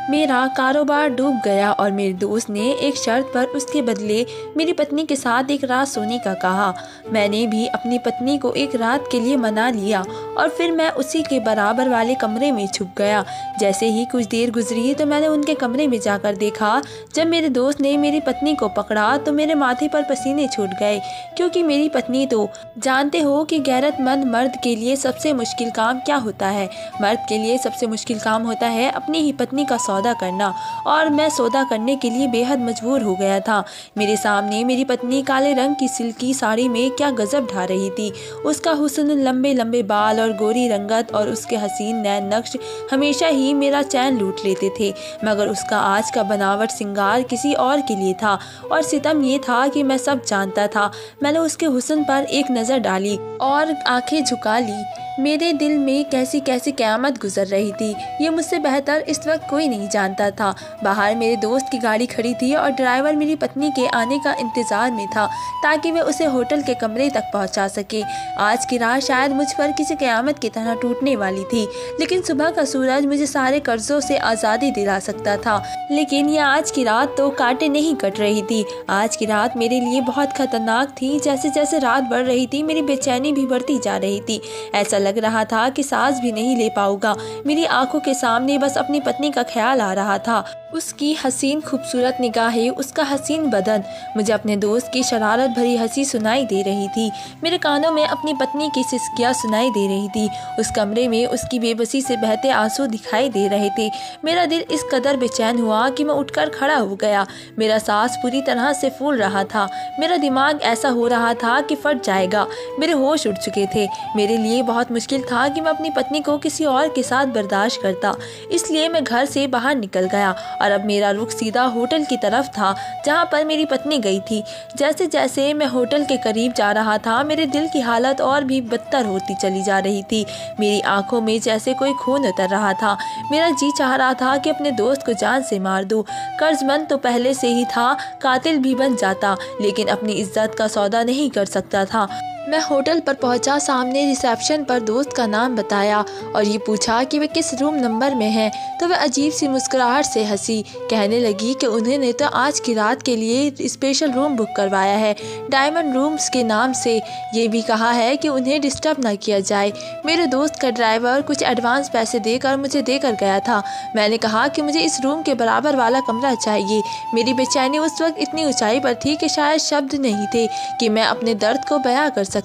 मेरा कारोबार डूब गया और मेरे दोस्त ने एक शर्त पर उसके बदले मेरी पत्नी के साथ एक रात सोने का कहा। मैंने भी अपनी पत्नी को एक रात के लिए मना लिया और फिर मैं उसी के बराबर वाले कमरे में छुप गया। जैसे ही कुछ देर गुजरी तो मैंने उनके कमरे में जाकर देखा। जब मेरे दोस्त ने मेरी पत्नी को पकड़ा तो मेरे माथे पर पसीने छूट गए, क्योंकि मेरी पत्नी तो जानते हो कि गैरतमंद मर्द के लिए सबसे मुश्किल काम क्या होता है। मर्द के लिए सबसे मुश्किल काम होता है अपनी ही पत्नी का सौदा करना, और मैं सौदा करने के लिए बेहद मजबूर हो गया था। मेरे सामने मेरी पत्नी काले रंग की सिल्की साड़ी में क्या गजब ढा रही थी। उसका हुस्न, लंबे लंबे बाल और गोरी रंगत और उसके हसीन नैन नक्श हमेशा ही मेरा चैन लूट लेते थे। मगर उसका आज का बनावट सिंगार किसी और के लिए था, और सितम ये था कि मैं सब जानता था। मैंने उसके हुस्न पर एक नज़र डाली और आंखें झुका ली। मेरे दिल में कैसी कैसी क़यामत गुजर रही थी, ये मुझसे बेहतर इस वक्त कोई नहीं जानता था। बाहर मेरे दोस्त की गाड़ी खड़ी थी और ड्राइवर मेरी पत्नी के आने का इंतज़ार में था ताकि वह उसे होटल के कमरे तक पहुंचा सके। आज की रात शायद मुझ पर किसी क़यामत की तरह टूटने वाली थी, लेकिन सुबह का सूरज मुझे सारे कर्जों से आज़ादी दिला सकता था। लेकिन यह आज की रात तो कांटे नहीं कट रही थी। आज की रात मेरे लिए बहुत खतरनाक थी। जैसे जैसे रात बढ़ रही थी मेरी बेचैनी भी बढ़ती जा रही थी। ऐसा लग रहा था कि सांस भी नहीं ले पाऊंगा। मेरी आंखों के सामने बस अपनी पत्नी का ख्याल आ रहा था, उसकी हसीन खूबसूरत निगाहें, उसका हसीन बदन। मुझे अपने दोस्त की शरारत भरी हंसी सुनाई दे रही थी। मेरे कानों में अपनी पत्नी की सिसकियां सुनाई दे रही थी। उस कमरे में उसकी बेबसी से बहते आंसू दिखाई दे रहे थे। मेरा दिल इस कदर बेचैन हुआ कि मैं उठकर खड़ा हो गया। मेरा सांस पूरी तरह से फूल रहा था। मेरा दिमाग ऐसा हो रहा था कि फट जाएगा। मेरे होश उड़ चुके थे। मेरे लिए बहुत मुश्किल था कि मैं अपनी पत्नी को किसी और के साथ बर्दाश्त करता। इसलिए मैं घर से बाहर निकल गया और अब मेरा रुख सीधा होटल की तरफ था जहां पर मेरी पत्नी गई थी। जैसे जैसे मैं होटल के करीब जा रहा था मेरे दिल की हालत और भी बदतर होती चली जा रही थी। मेरी आंखों में जैसे कोई खून उतर रहा था। मेरा जी चाह रहा था कि अपने दोस्त को जान से मार दूं। कर्जमंद तो पहले से ही था, कातिल भी बन जाता, लेकिन अपनी इज्जत का सौदा नहीं कर सकता था। मैं होटल पर पहुंचा। सामने रिसेप्शन पर दोस्त का नाम बताया और ये पूछा कि वे किस रूम नंबर में हैं, तो वह अजीब सी मुस्कुराहट से हंसी। कहने लगी कि उन्होंने तो आज की रात के लिए स्पेशल रूम बुक करवाया है, डायमंड रूम्स के नाम से। ये भी कहा है कि उन्हें डिस्टर्ब ना किया जाए। मेरे दोस्त का ड्राइवर कुछ एडवांस पैसे देकर मुझे देकर गया था। मैंने कहा कि मुझे इस रूम के बराबर वाला कमरा चाहिए। मेरी बेचैनी उस वक्त इतनी ऊंचाई पर थी कि शायद शब्द नहीं थे कि मैं अपने दर्द को बयां कर सकता।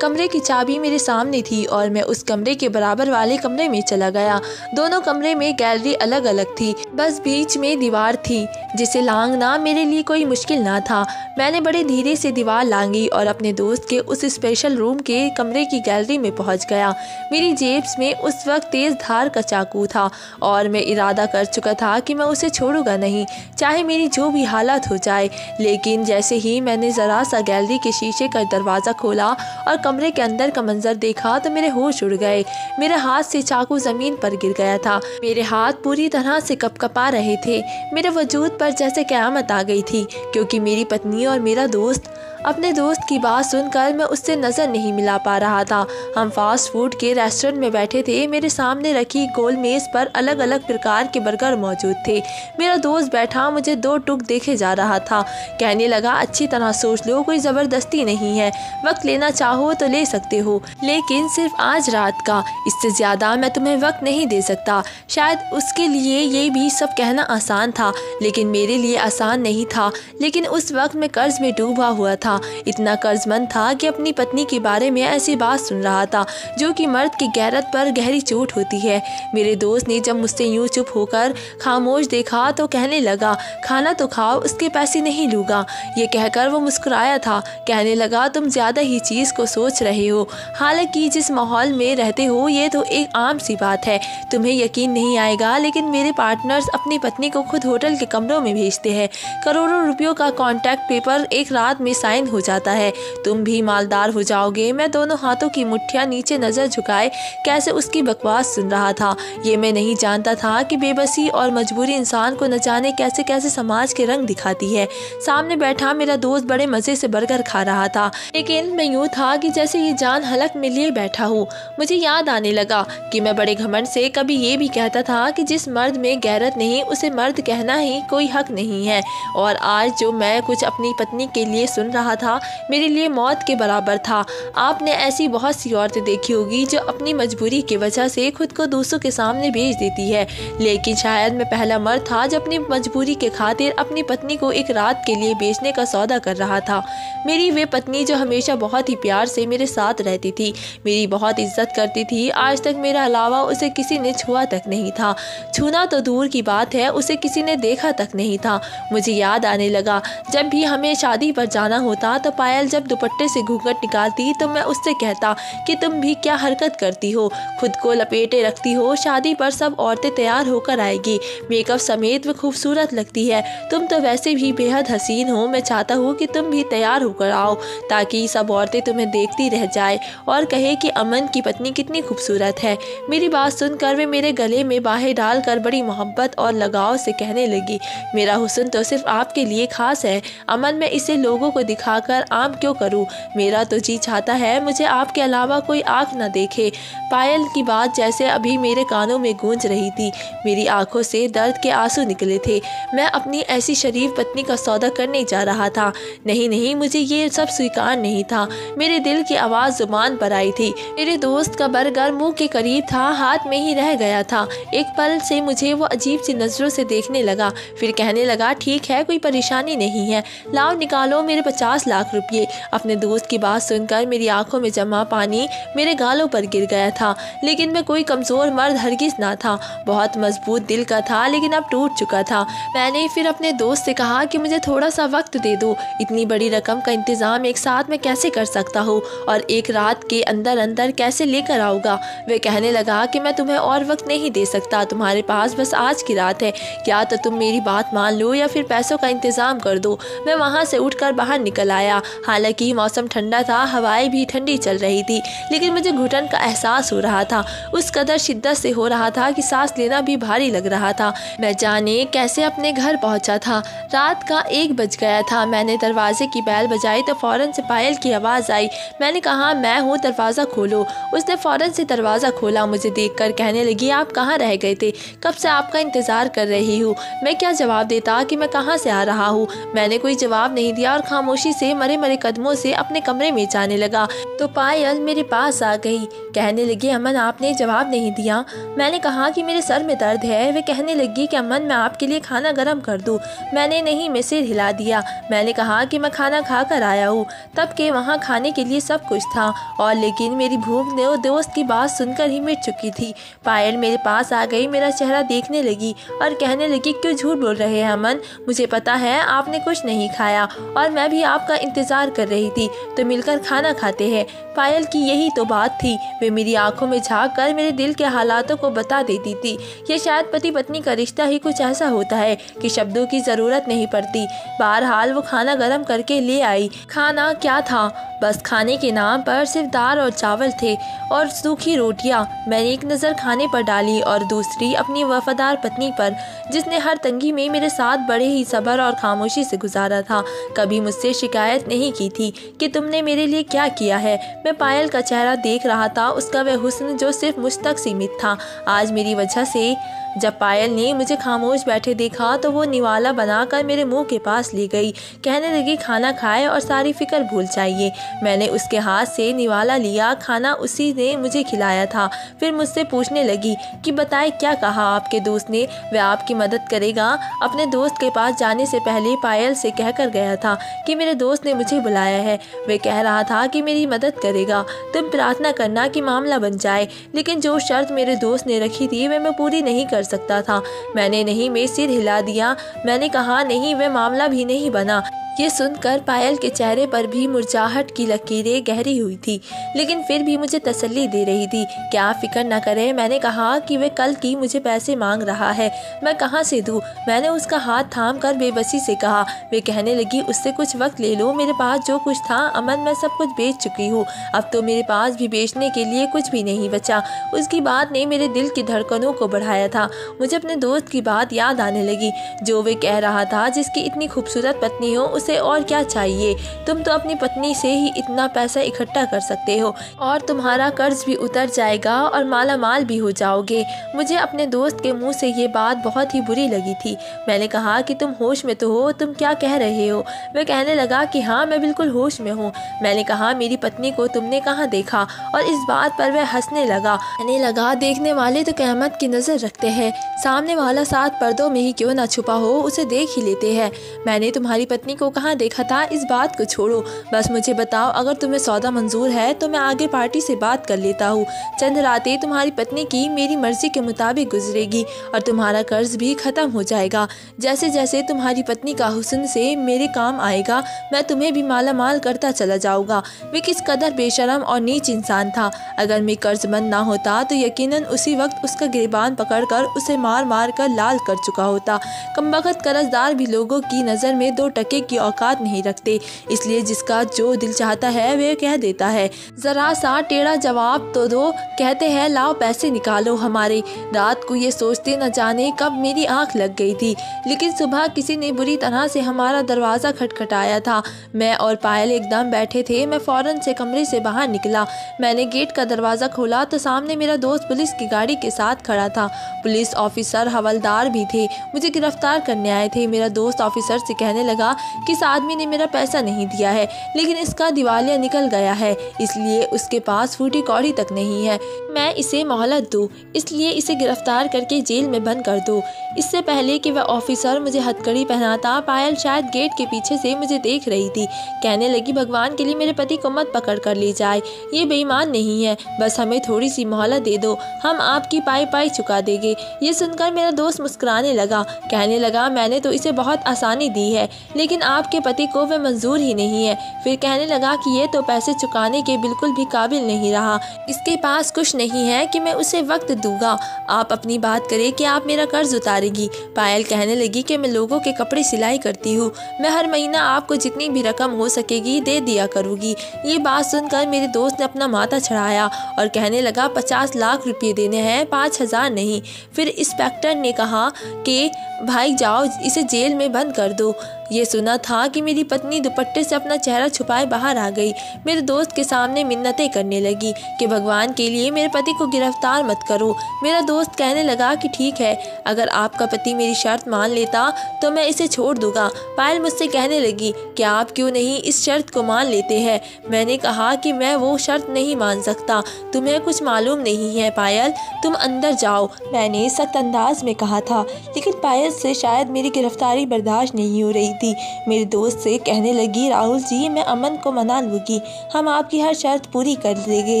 कमरे की चाबी मेरे सामने थी और मैं उस कमरे के बराबर वाले कमरे में चला गया। दोनों कमरे में गैलरी अलग अलग थी, बस बीच में दीवार थी जिसे लांघना मेरे लिए कोई मुश्किल ना था। मैंने बड़े धीरे से दीवार लांघी और अपने दोस्त के उस स्पेशल रूम के कमरे की गैलरी में पहुंच गया। मेरी जेब में उस वक्त तेज धार का चाकू था और मैं इरादा कर चुका था कि मैं उसे छोड़ूंगा नहीं, चाहे मेरी जो भी हालत हो जाए। लेकिन जैसे ही मैंने जरा सा गैलरी के शीशे का दरवाज़ा खोला और कमरे के अंदर का मंजर देखा तो मेरे होश उड़ गए। मेरे हाथ से चाकू जमीन पर गिर गया था। मेरे हाथ पूरी तरह से कपकपा रहे थे। मेरे वजूद पर जैसे क़यामत आ गई थी, क्योंकि मेरी पत्नी और मेरा दोस्त, अपने दोस्त की बात सुनकर मैं उससे नज़र नहीं मिला पा रहा था। हम फास्ट फूड के रेस्टोरेंट में बैठे थे। मेरे सामने रखी गोल मेज़ पर अलग अलग प्रकार के बर्गर मौजूद थे। मेरा दोस्त बैठा मुझे दो टुक देखे जा रहा था। कहने लगा, अच्छी तरह सोच लो, कोई ज़बरदस्ती नहीं है, वक्त लेना चाहो तो ले सकते हो, लेकिन सिर्फ आज रात का। इससे ज़्यादा मैं तुम्हें वक्त नहीं दे सकता। शायद उसके लिए ये भी सब कहना आसान था, लेकिन मेरे लिए आसान नहीं था। लेकिन उस वक्त मैं कर्ज में डूबा हुआ था, इतना कर्जमंद था कि अपनी पत्नी के बारे में ऐसी बात सुन रहा था जो कि मर्द की गैरत पर गहरी चोट होती है। मेरे दोस्त ने जब मुझसे यूं चुप होकर खामोश देखा तो कहने लगा, खाना तो खाओ, उसके पैसे नहीं लूँगा। ये कहकर वो मुस्कुराया था। कहने लगा, तुम ज़्यादा ही चीज़ को सोच रहे हो। हालांकि जिस माहौल में रहते हो ये तो एक आम सी बात है। तुम्हें यकीन नहीं आएगा, लेकिन मेरे पार्टनर्स अपनी पत्नी को खुद होटल के कमरों में भेजते हैं। करोड़ों रुपयों का कॉन्ट्रैक्ट पेपर एक रात में साइन मुतमईन हो जाता है। तुम भी मालदार हो जाओगे। मैं दोनों हाथों की मुट्ठियाँ नीचे नजर झुकाए कैसे उसकी बकवास सुन रहा था। ये मैं नहीं जानता था कि बेबसी और मजबूरी इंसान को न जाने कैसे कैसे समाज के रंग दिखाती है। सामने बैठा मेरा दोस्त बड़े मजे से बर्गर खा रहा था, लेकिन मैं यूँ था कि जैसे ये जान हलक में लिए बैठा हूँ। मुझे याद आने लगा कि मैं बड़े घमंड से कभी ये भी कहता था कि जिस मर्द में गैरत नहीं उसे मर्द कहना ही कोई हक नहीं है। और आज जो मैं कुछ अपनी पत्नी के लिए सुन रहा था मेरे लिए मौत के बराबर था। आपने ऐसी बहुत सी औरतें देखी होगी जो अपनी मजबूरी की वजह से खुद को दूसरों के सामने बेच देती है, लेकिन शायद मैं पहला मर्द था जो अपनी मजबूरी के खातिर अपनी पत्नी को एक रात के लिए बेचने का सौदा कर रहा था। मेरी वे पत्नी जो हमेशा बहुत ही प्यार से मेरे साथ रहती थी, मेरी बहुत इज्जत करती थी। आज तक मेरे अलावा उसे किसी ने छुआ तक नहीं था। छूना तो दूर की बात है, उसे किसी ने देखा तक नहीं था। मुझे याद आने लगा जब भी हमें शादी पर जाना होता तो पायल जब दुपट्टे से घूंघट निकालती तो मैं उससे कहता कि तुम भी क्या हरकत करती हो, खुद को लपेटे रखती हो। शादी पर सब औरतें तैयार होकर आएगी, मेकअप समेत वो खूबसूरत लगती है। तुम तो वैसे भी बेहद हसीन हो। मैं चाहता हूँ कि तुम भी तैयार होकर आओ ताकि सब औरतें तुम्हें देखती रह जाए और कहे कि अमन की पत्नी कितनी खूबसूरत है। मेरी बात सुनकर वे मेरे गले में बाहें डालकर बड़ी मोहब्बत और लगाव से कहने लगी, मेरा हुस्न तो सिर्फ आपके लिए खास है अमन, मैं इसे लोगों को दिखाकर आम क्यों करूं? मेरा तो जी चाहता है मुझे आपके अलावा कोई आँख न देखे। पायल की बात जैसे अभी मेरे कानों में गूंज रही थी। मेरी आंखों से दर्द के आंसू निकले थे। मैं अपनी ऐसी शरीफ पत्नी का सौदा करने जा रहा था। नहीं नहीं, मुझे ये सब स्वीकार नहीं था। मेरे दिल की आवाज़ जुबान पर आई थी। मेरे दोस्त का बर्गर मुंह के करीब था, हाथ में ही रह गया था। एक पल से मुझे वो अजीब सी नज़रों से देखने लगा, फिर कहने लगा, ठीक है कोई परेशानी नहीं है, लाओ निकालो मेरे 50 लाख रुपये। अपने दोस्त की बात सुनकर मेरी आंखों में जमा पानी मेरे गालों पर गिर गया था। लेकिन मैं कोई कमज़ोर मर्द हरगिज़ ना था, बहुत मजबूत दिल का था, लेकिन अब टूट चुका था। मैंने फिर अपने दोस्त से कहा कि मुझे थोड़ा सा वक्त दे दो, इतनी बड़ी रकम का इंतज़ाम एक साथ मैं कैसे कर सकता हूँ और एक रात के अंदर अंदर कैसे लेकर आऊँगा। वे कहने लगा कि मैं तुम्हें और वक्त नहीं दे सकता, तुम्हारे पास बस आज की रात है, या तो तुम मेरी बात मान लो या फिर पैसों का इंतज़ाम कर दो। मैं वहाँ से उठकर बाहर निकल आया। हालांकि मौसम ठंडा था, हवाएं भी ठंडी चल रही थी, लेकिन मुझे घुटन का एहसास हो रहा था। उस कदर शिद्दत से हो रहा था कि सांस लेना भी भारी लग रहा था। मैं जाने कैसे अपने घर पहुंचा था। रात का 1 बज गया था। मैंने दरवाजे की बैल बजाई तो फौरन से पायल की आवाज़ आई। मैंने कहा, मैं हूँ, दरवाज़ा खोलो। उसने फौरन से दरवाज़ा खोला। मुझे देखकर कहने लगी, आप कहाँ रह गए थे? कब से आपका इंतज़ार कर रही हूँ। मैं क्या जवाब देता कि मैं कहाँ से आ रहा हूँ। मैंने कोई जवाब नहीं दिया और खामोशी से मरे मरे कदमों से अपने कमरे में जाने लगा तो पायल मेरे पास आ गई। कहने लगी, अमन आपने जवाब नहीं दिया। मैंने कहा कि मेरे सर में दर्द है। वे कहने लगी कि अमन मैं आपके लिए खाना गर्म कर दूं। मैंने नहीं में सिर हिला दिया। मैंने कहा कि मैं खाना खा कर आया हूँ। तब के वहाँ खाने के लिए सब कुछ था और लेकिन मेरी भूख ने दोस्त की बात सुनकर ही मिट चुकी थी। पायल मेरे पास आ गई, मेरा चेहरा देखने लगी और कहने लगी, क्यों झूठ बोल रहे हैं अमन? मुझे पता है आपने कुछ नहीं खाया और मैं भी आपका इंतज़ार कर रही थी, तो मिलकर खाना खाते हैं। पायल की यही तो बात थी। वे मेरी आंखों में झांक कर मेरे दिल के हालातों को बता देती थी। ये शायद पति पत्नी का रिश्ता ही कुछ ऐसा होता है कि शब्दों की ज़रूरत नहीं पड़ती। बहरहाल वो खाना गर्म करके ले आई। खाना क्या था, बस खाने के नाम पर सिर्फ दाल और चावल थे और सूखी रोटियां। मैंने एक नज़र खाने पर डाली और दूसरी अपनी वफादार पत्नी पर, जिसने हर तंगी में मेरे साथ बड़े ही सब्र और खामोशी से गुजारा था। कभी मुझसे शिकायत नहीं की थी कि तुमने मेरे लिए क्या किया है। मैं पायल का चेहरा देख रहा था, उसका वह हुस्न जो सिर्फ मुझ तक सीमित था। आज मेरी वजह से जब पायल ने मुझे खामोश बैठे देखा तो वो निवाला बनाकर मेरे मुंह के पास ले गई। कहने लगी, खाना खाए और सारी फिक्र भूल जाइए। मैंने उसके हाथ से निवाला लिया। खाना उसी ने मुझे खिलाया था। फिर मुझसे पूछने लगी कि बताए क्या कहा आपके दोस्त ने, वह आपकी मदद करेगा। अपने दोस्त के पास जाने से पहले पायल से कहकर गया था कि मेरे दोस्त ने मुझे बुलाया है। वह कह रहा था कि मेरी मदद करेगा। तुम प्रार्थना करना कि मामला बन जाए, लेकिन जो शर्त मेरे दोस्त ने रखी थी वह मैं पूरी नहीं कर सकता था। मैंने नहीं में सिर हिला दिया। मैंने कहा, नहीं, वह मामला भी नहीं बना। ये सुनकर पायल के चेहरे पर भी मुरझाहट की लकीरें गहरी हुई थी, लेकिन फिर भी मुझे तसल्ली दे रही थी। क्या आप फिक्र न करें, मैंने कहा कि वह कल की मुझे पैसे मांग रहा है, मैं कहाँ से दूँ। मैंने उसका हाथ थाम कर बेबसी से कहा। वे कहने लगी, उससे कुछ वक्त ले लो, मेरे पास जो कुछ था अमन मैं सब कुछ बेच चुकी हूँ, अब तो मेरे पास भी बेचने के लिए कुछ भी नहीं बचा। उसकी बात ने मेरे दिल की धड़कनों को बढ़ाया था। मुझे अपने दोस्त की बात याद आने लगी, जो वे कह रहा था, जिसकी इतनी खूबसूरत पत्नी हो उसे और क्या चाहिए। तुम तो अपनी पत्नी से ही इतना पैसा इकट्ठा कर सकते हो और तुम्हारा कर्ज भी उतर जाएगा और माला माल भी हो जाओगे। मुझे अपने दोस्त के मुंह से ये बात बहुत ही बुरी लगी थी। मैंने कहा कि तुम होश में तो हो, तुम क्या कह रहे हो। वह कहने लगा कि हाँ, मैं बिल्कुल होश में हूँ। मैंने कहा, मेरी पत्नी को तुमने कहाँ देखा, और इस बात पर वह हंसने लगा। कहने लगा, देखने वाले तो क़यामत की नज़र रखते हैं, सामने वाला 7 पर्दों में ही क्यों ना छुपा हो उसे देख ही लेते हैं। मैंने तुम्हारी पत्नी को कहाँ देखा था इस बात को छोड़ो, बस मुझे बताओ, अगर तुम्हें सौदा मंजूर है तो मैं आगे पार्टी से बात कर लेता हूँ। चंद रातें तुम्हारी पत्नी की मेरी मर्जी के मुताबिक गुजरेगी और तुम्हारा कर्ज भी ख़त्म हो जाएगा। जैसे जैसे तुम्हारी पत्नी का हुस्न से मेरे काम आएगा, मैं तुम्हें भी माला माल करता चला जाऊँगा। वे किस कदर बेशरम और नीच इंसान था। अगर मैं कर्जमंद ना होता तो यकीनन उसी वक्त उसका गिरबान पकड़कर उसे मार मार कर लाल कर चुका होता। कमबख्त कर्जदार भी लोगों की नज़र में 2 टके की औकात नहीं रखते, इसलिए जिसका जो दिल चाहता है वह कह देता है। ज़रा सा टेढ़ा जवाब तो दो, कहते हैं लाओ पैसे निकालो हमारे। रात को ये सोचते न जाने कब मेरी आंख लग गई थी, लेकिन सुबह किसी ने बुरी तरह से हमारा दरवाज़ा खटखटाया था। मैं और पायल एकदम बैठे थे। मैं फ़ौरन से कमरे से बाहर निकला। मैंने गेट का दरवाज़ा खोला तो सामने मेरा दोस्त पुलिस की गाड़ी के साथ खड़ा था। पुलिस ऑफिसर हवलदार भी थे, मुझे गिरफ्तार करने आए थे। मेरा दोस्त ऑफिसर से कहने लगा कि इस आदमी ने मेरा पैसा नहीं दिया है, लेकिन इसका दिवालिया निकल गया है, इसलिए उसके पास फूटी कौड़ी तक नहीं है। मैं इसे मोहलत दूँ, इसलिए इसे गिरफ्तार करके जेल में बंद कर दो। इससे पहले कि वह ऑफिसर मुझे हथकड़ी पहनाता, पायल शायद गेट के पीछे से मुझे देख रही थी। कहने लगी, भगवान के लिए मेरे पति को मत पकड़ कर ले जाए, ये बेईमान नहीं है, बस हमें थोड़ी सी मोहलत दे दो, हम आपकी पाई पाई चुका देंगे। ये सुनकर मेरा दोस्त मुस्कुराने लगा। कहने लगा, मैंने तो इसे बहुत आसानी दी है, लेकिन आपके पति को वह मंजूर ही नहीं है। फिर कहने लगा कि ये तो पैसे चुकाने के बिल्कुल भी काबिल नहीं रहा, इसके पास कुछ नहीं है कि मैं उसे वक्त दूंगा। आप अपनी बात करें कि आप मेरा कर्ज उतारेगी। पायल कहने लगी कि मैं लोगों के कपड़े सिलाई करती हूँ, मैं हर महीना आपको जितनी भी रकम हो सकेगी दे दिया करूँगी। ये बात सुनकर मेरे दोस्त ने अपना माथा चढ़ाया और कहने लगा, 50 लाख रुपये देने हैं, 5,000 नहीं। फिर इंस्पेक्टर ने कहा कि भाई जाओ, इसे जेल में बंद कर दो। ये सुना था कि मेरी पत्नी दुपट्टे से अपना चेहरा छुपाए बाहर आ गई। मेरे दोस्त के सामने मिन्नतें करने लगी कि भगवान के लिए मेरे पति को गिरफ्तार मत करो। मेरा दोस्त कहने लगा कि ठीक है, अगर आपका पति मेरी शर्त मान लेता तो मैं इसे छोड़ दूंगा। पायल मुझसे कहने लगी कि आप क्यों नहीं इस शर्त को मान लेते हैं। मैंने कहा कि मैं वो शर्त नहीं मान सकता, तुम्हें कुछ मालूम नहीं है पायल, तुम अंदर जाओ, मैंने सख्त अंदाज में कहा था। लेकिन पायल से शायद मेरी गिरफ्तारी बर्दाश्त नहीं हो रही थी। मेरे दोस्त से कहने लगी, राहुल जी, मैं अमन को मना लूँगी, हम आपकी हर शर्त पूरी कर देंगे,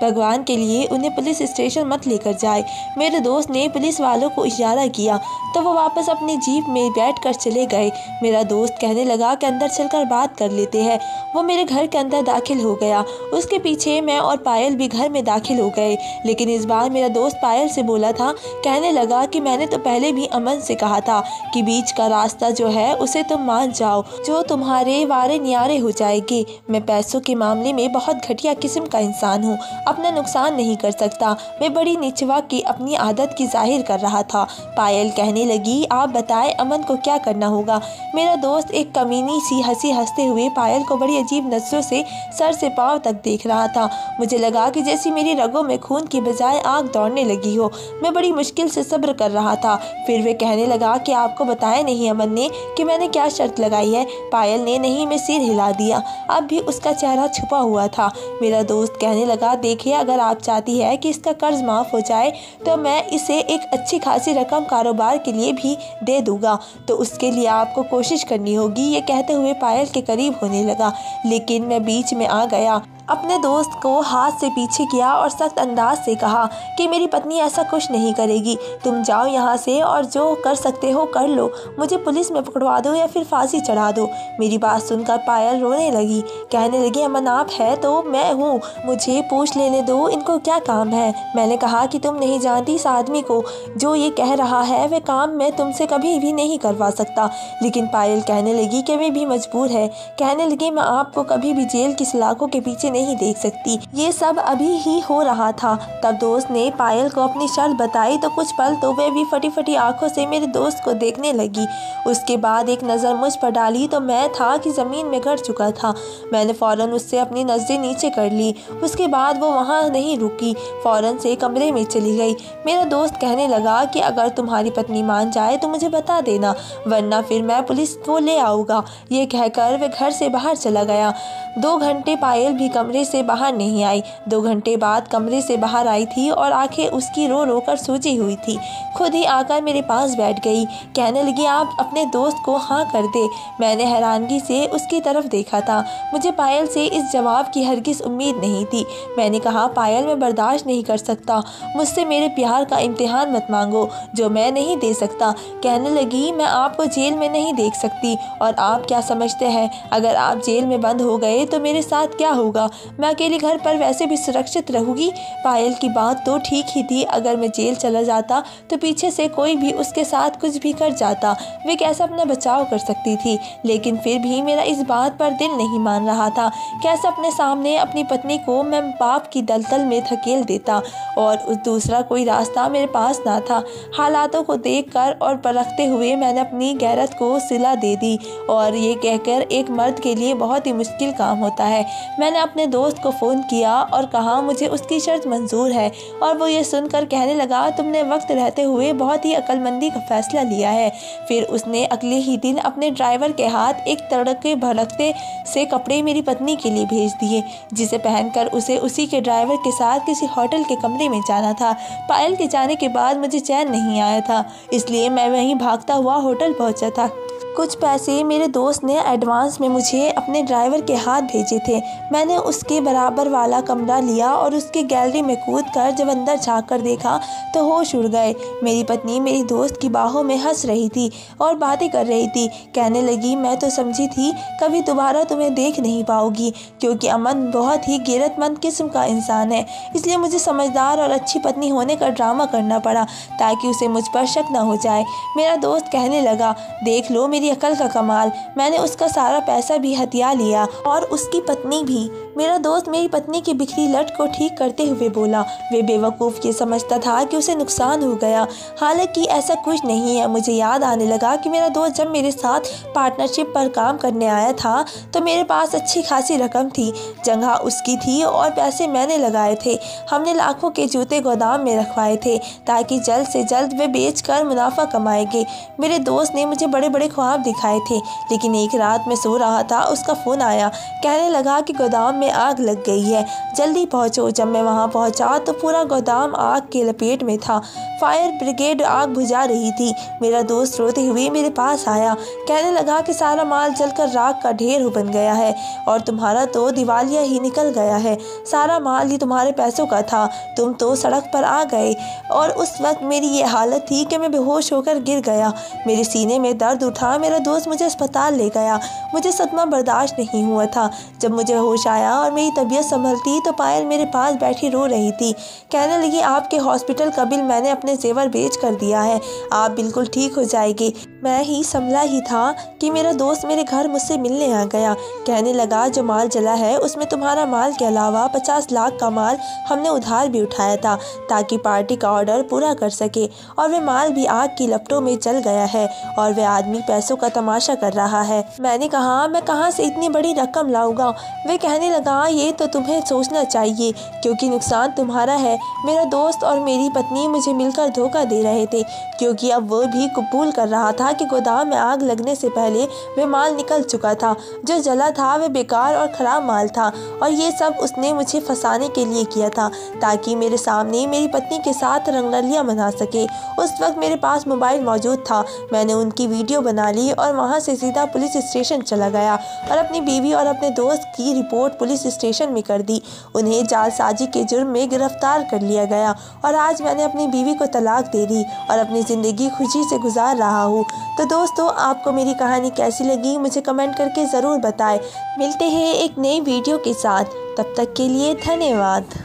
भगवान के लिए उन्हें पुलिस स्टेशन मत लेकर जाए। मेरे दोस्त ने पुलिस वालों को इशारा किया तो वो वापस अपनी जीप में बैठकर चले गए। मेरा दोस्त कहने लगा कि अंदर चलकर बात कर लेते हैं। वो मेरे घर के अंदर दाखिल हो गया, उसके पीछे मैं और पायल भी घर में दाखिल हो गए। लेकिन इस बार मेरा दोस्त पायल से बोला था, कहने लगा कि मैंने तो पहले भी अमन से कहा था कि बीच का रास्ता जो है उसे तुम मान जाओ, जो तुम्हारे वारे न्यारे हो जाएगी। मैं पैसों के मामले में बहुत घटिया किस्म का इंसान हूँ, अपना नुकसान नहीं कर सकता। मैं बड़ी निचवा की अपनी आदत की जाहिर कर रहा था। पायल कहने लगी, आप बताएं अमन को क्या करना होगा। मेरा दोस्त एक कमीनी सी हंसी हंसते हुए पायल को बड़ी अजीब नजरों से सर से पांव तक देख रहा था। मुझे लगा कि जैसी मेरी रगों में खून की बजाय आग दौड़ने लगी हो। मैं बड़ी मुश्किल से सब्र कर रहा था। फिर वे कहने लगा कि आपको बताया नहीं अमन ने कि मैंने क्या शर्त लगाई है। पायल ने नहीं में सिर हिला दिया, अब भी उसका चेहरा छुपा हुआ था। मेरा दोस्त कहने लगा, देखिए, अगर आप चाहती है कि इसका कर्ज माफ़ हो जाए तो मैं इसे एक अच्छी खासी रकम कारोबार के लिए भी दे दूंगा, तो उसके लिए आपको कोशिश करनी होगी। ये कहते हुए पायल के करीब होने लगा, लेकिन मैं बीच में आ गया। अपने दोस्त को हाथ से पीछे किया और सख्त अंदाज से कहा कि मेरी पत्नी ऐसा कुछ नहीं करेगी, तुम जाओ यहाँ से और जो कर सकते हो कर लो, मुझे पुलिस में पकड़वा दो या फिर फांसी चढ़ा दो। मेरी बात सुनकर पायल रोने लगी, कहने लगी अमन आप है तो मैं हूँ, मुझे पूछ लेने दो, इनको क्या काम है। मैंने कहा कि तुम नहीं जानती इस आदमी को, जो ये कह रहा है वह काम मैं तुमसे कभी भी नहीं करवा सकता। लेकिन पायल कहने लगी कि वे भी मजबूर है, कहने लगी मैं आपको कभी भी जेल की सलाखों के पीछे नहीं देख सकती। ये सब अभी ही हो रहा था। तब दोस्त ने पायल को अपनी शर्त बताई तो कुछ पल तो वे भी फटी फटी आंखों से मेरे दोस्त को देखने लगी। उसके बाद एक नज़र मुझ पर डाली तो मैं था कि ज़मीन में गिर चुका था। मैंने फ़ौरन उससे अपनी नज़रें नीचे कर ली। उसके बाद वो वहाँ नहीं रुकी, फ़ौरन से कमरे में चली गई। मेरा दोस्त कहने लगा कि अगर तुम्हारी पत्नी मान जाए तो मुझे बता देना, वरना फिर मैं पुलिस को ले आऊँगा। ये कहकर वह घर से बाहर चला गया। 2 घंटे पायल भी कमरे से बाहर नहीं आई। 2 घंटे बाद कमरे से बाहर आई थी और आंखें उसकी रो रो कर सूजी हुई थी। खुद ही आकर मेरे पास बैठ गई, कहने लगी आप अपने दोस्त को हाँ कर दे। मैंने हैरानगी से उसकी तरफ देखा था। मुझे पायल से इस जवाब की हरगिज़ उम्मीद नहीं थी। मैंने कहा पायल मैं बर्दाश्त नहीं कर सकता, मुझसे मेरे प्यार का इम्तिहान मत मांगो जो मैं नहीं दे सकता। कहने लगी मैं आपको जेल में नहीं देख सकती, और आप क्या समझते हैं अगर आप जेल में बंद हो गए तो मेरे साथ क्या होगा? मैं अकेले घर पर वैसे भी सुरक्षित रहूँगी। पायल की बात तो ठीक ही थी, अगर मैं जेल चला जाता तो पीछे से कोई भी उसके साथ कुछ भी कर जाता, वे कैसे अपना बचाव कर सकती थी। लेकिन फिर भी मेरा इस बात पर दिल नहीं मान रहा था। कैसे अपने सामने अपनी पत्नी को मैं पाप की दलदल में धकेल देता, और उस दूसरा कोई रास्ता मेरे पास ना था। हालातों को देखकर और परखते हुए मैंने अपनी गैरत को सिला दे दी, और ये कहकर एक मर्द के लिए बहुत ही मुश्किल काम होता है। मैंने अपने दोस्त को फ़ोन किया और कहा मुझे उसकी शर्त मंजूर है, और वो ये सुनकर कहने लगा तुमने वक्त रहते हुए बहुत ही अक्लमंदी का फैसला लिया है। फिर उसने अगले ही दिन अपने ड्राइवर के हाथ एक तड़के भड़कते से कपड़े मेरी पत्नी के लिए भेज दिए, जिसे पहनकर उसे उसी के ड्राइवर के साथ किसी होटल के कमरे में जाना था। पायल के जाने के बाद मुझे चैन नहीं आया था, इसलिए मैं वहीं भागता हुआ होटल पहुंचा था। कुछ पैसे मेरे दोस्त ने एडवांस में मुझे अपने ड्राइवर के हाथ भेजे थे। मैंने उसके बराबर वाला कमरा लिया और उसकी गैलरी में कूदकर जब अंदर झाँक कर देखा तो होश उड़ गए। मेरी पत्नी मेरी दोस्त की बाहों में हंस रही थी और बातें कर रही थी। कहने लगी मैं तो समझी थी कभी दोबारा तुम्हें देख नहीं पाओगी, क्योंकि अमन बहुत ही गैरतमंद किस्म का इंसान है, इसलिए मुझे समझदार और अच्छी पत्नी होने का ड्रामा करना पड़ा ताकि उसे मुझ पर शक न हो जाए। मेरा दोस्त कहने लगा देख लो मेरी अकल का कमाल, मैंने उसका सारा पैसा भी हथिया लिया और उसकी पत्नी भी। मेरा दोस्त मेरी पत्नी की बिखरी लट को ठीक करते हुए बोला, वे बेवकूफ़ ये समझता था कि उसे नुकसान हो गया, हालांकि ऐसा कुछ नहीं है। मुझे याद आने लगा कि मेरा दोस्त जब मेरे साथ पार्टनरशिप पर काम करने आया था तो मेरे पास अच्छी खासी रकम थी, जगह उसकी थी और पैसे मैंने लगाए थे। हमने लाखों के जूते गोदाम में रखवाए थे ताकि जल्द से जल्द वे बेचकर मुनाफा कमाएंगे। मेरे दोस्त ने मुझे बड़े बड़े ख्वाब दिखाए थे, लेकिन एक रात मैं सो रहा था, उसका फ़ोन आया, कहने लगा कि गोदाम में आग लग गई है, जल्दी पहुंचो। जब मैं वहां पहुंचा तो पूरा गोदाम आग के लपेट में था। फायर ब्रिगेड आग बुझा रही थी। मेरा दोस्त रोते हुए मेरे पास आया, कहने लगा कि सारा माल जलकर राख का ढेर बन गया है और तुम्हारा तो दिवालिया ही निकल गया है। सारा माल ही तुम्हारे पैसों का था, तुम तो सड़क पर आ गए। और उस वक्त मेरी ये हालत थी कि मैं बेहोश होकर गिर गया। मेरे सीने में दर्द उठा। मेरा दोस्त मुझे अस्पताल ले गया। मुझे सदमा बर्दाश्त नहीं हुआ था। जब मुझे होश आया और मेरी तबीयत संभलती तो पायल मेरे पास बैठी रो रही थी। कहने लगी आपके हॉस्पिटल का बिल मैंने अपने जेवर बेच कर दिया है, आप बिल्कुल ठीक हो जाएगी। मैं ही संभला ही था कि मेरा दोस्त मेरे घर मुझसे मिलने आ गया। कहने लगा जो माल जला है उसमें तुम्हारा माल के अलावा 50 लाख का माल हमने उधार भी उठाया था ताकि पार्टी का ऑर्डर पूरा कर सके, और वह माल भी आग की लपटों में जल गया है और वह आदमी पैसों का तमाशा कर रहा है। मैंने कहा मैं कहाँ से इतनी बड़ी रकम लाऊंगा। वे कहने लगा ये तो तुम्हें सोचना चाहिए क्योंकि नुकसान तुम्हारा है। मेरा दोस्त और मेरी पत्नी मुझे मिलकर धोखा दे रहे थे, क्योंकि अब वो भी कबूल कर रहा था कि गोदाम में आग लगने से पहले वह माल निकल चुका था। जो जला था वह बेकार और ख़राब माल था, और ये सब उसने मुझे फंसाने के लिए किया था ताकि मेरे सामने मेरी पत्नी के साथ रंगरलियां बना सके। उस वक्त मेरे पास मोबाइल मौजूद था, मैंने उनकी वीडियो बना ली ली और वहाँ से सीधा पुलिस स्टेशन चला गया और अपनी बीवी और अपने दोस्त की रिपोर्ट पुलिस स्टेशन में कर दी। उन्हें जालसाजी के जुर्म में गिरफ्तार कर लिया गया और आज मैंने अपनी बीवी को तलाक दे दी और अपनी ज़िंदगी खुशी से गुजार रहा हूँ। तो दोस्तों, आपको मेरी कहानी कैसी लगी मुझे कमेंट करके ज़रूर बताएं। मिलते हैं एक नई वीडियो के साथ, तब तक के लिए धन्यवाद।